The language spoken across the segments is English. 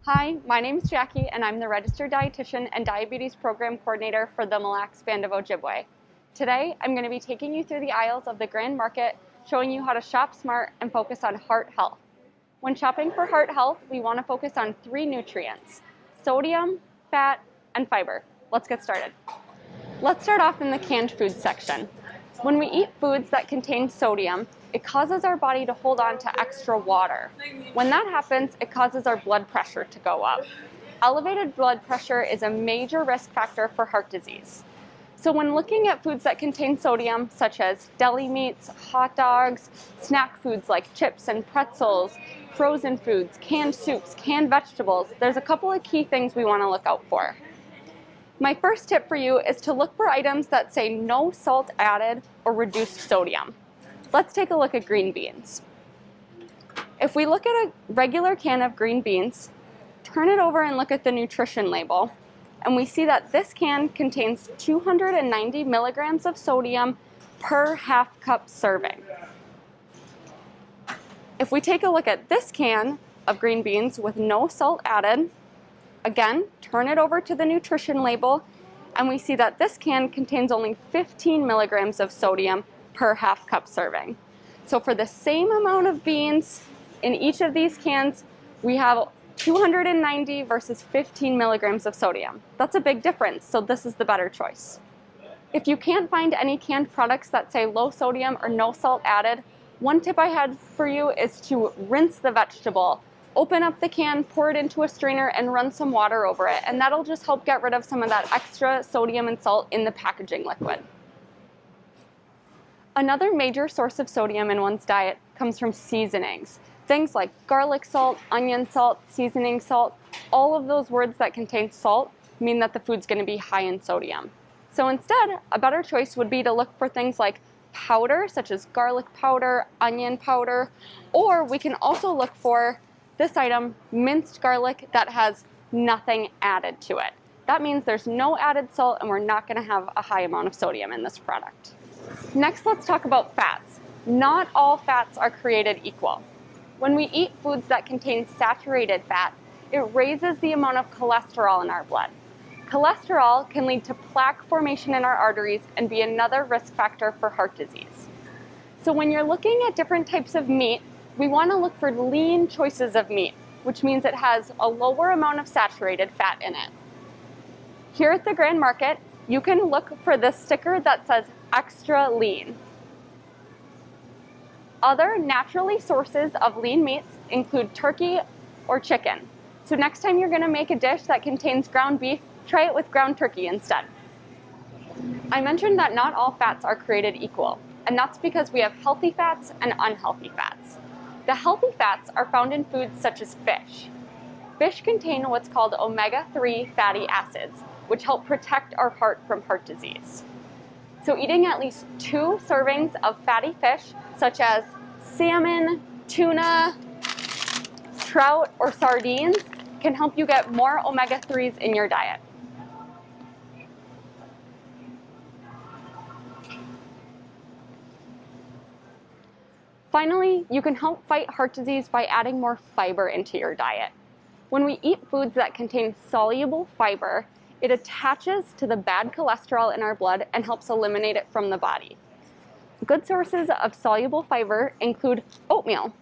Hi, my name is Jackie, and I'm the Registered Dietitian and Diabetes Program Coordinator for the Mille Lacs Band of Ojibwe. Today, I'm going to be taking you through the aisles of the Grand Market, showing you how to shop smart and focus on heart health. When shopping for heart health, we want to focus on 3 nutrients: sodium, fat, and fiber. Let's get started. Let's start off in the canned food section. When we eat foods that contain sodium, it causes our body to hold on to extra water. When that happens, it causes our blood pressure to go up. Elevated blood pressure is a major risk factor for heart disease. So when looking at foods that contain sodium, such as deli meats, hot dogs, snack foods like chips and pretzels, frozen foods, canned soups, canned vegetables, there's a couple of key things we want to look out for. My first tip for you is to look for items that say no salt added or reduced sodium. Let's take a look at green beans. If we look at a regular can of green beans, turn it over and look at the nutrition label, and we see that this can contains 290 milligrams of sodium per half cup serving. If we take a look at this can of green beans with no salt added, again, turn it over to the nutrition label, and we see that this can contains only 15 milligrams of sodium per half cup serving. So for the same amount of beans in each of these cans, we have 290 versus 15 milligrams of sodium. That's a big difference, so this is the better choice. If you can't find any canned products that say low sodium or no salt added, one tip I had for you is to rinse the vegetable. Open up the can, pour it into a strainer, and run some water over it, and that'll just help get rid of some of that extra sodium and salt in the packaging liquid. Another major source of sodium in one's diet comes from seasonings. Things like garlic salt, onion salt, seasoning salt, all of those words that contain salt mean that the food's going to be high in sodium. So instead, a better choice would be to look for things like powder, such as garlic powder, onion powder, or we can also look for this item, minced garlic, that has nothing added to it. That means there's no added salt and we're not going to have a high amount of sodium in this product. Next, let's talk about fats. Not all fats are created equal. When we eat foods that contain saturated fat, it raises the amount of cholesterol in our blood. Cholesterol can lead to plaque formation in our arteries and be another risk factor for heart disease. So when you're looking at different types of meat, we want to look for lean choices of meat, which means it has a lower amount of saturated fat in it. Here at the Grand Market, you can look for this sticker that says extra lean. Other naturally sources of lean meats include turkey or chicken. So next time you're going to make a dish that contains ground beef, try it with ground turkey instead. I mentioned that not all fats are created equal, and that's because we have healthy fats and unhealthy fats. The healthy fats are found in foods such as fish. Fish contain what's called omega-3 fatty acids, which help protect our heart from heart disease. So eating at least 2 servings of fatty fish, such as salmon, tuna, trout, or sardines, can help you get more omega-3s in your diet. Finally, you can help fight heart disease by adding more fiber into your diet. When we eat foods that contain soluble fiber, it attaches to the bad cholesterol in our blood and helps eliminate it from the body. Good sources of soluble fiber include oatmeal.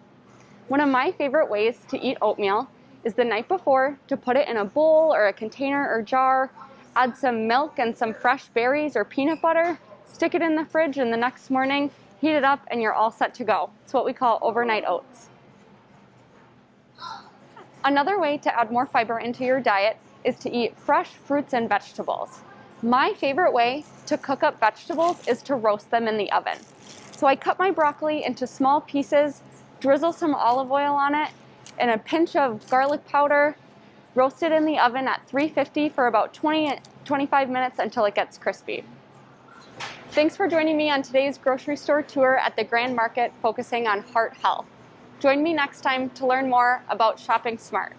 One of my favorite ways to eat oatmeal is the night before to put it in a bowl or a container or jar, add some milk and some fresh berries or peanut butter, stick it in the fridge, and the next morning, heat it up and you're all set to go. It's what we call overnight oats. Another way to add more fiber into your diet is to eat fresh fruits and vegetables. My favorite way to cook up vegetables is to roast them in the oven. So I cut my broccoli into small pieces, drizzle some olive oil on it, and a pinch of garlic powder, roast it in the oven at 350 for about 20-25 minutes until it gets crispy. Thanks for joining me on today's grocery store tour at the Grand Market focusing on heart health. Join me next time to learn more about shopping smart.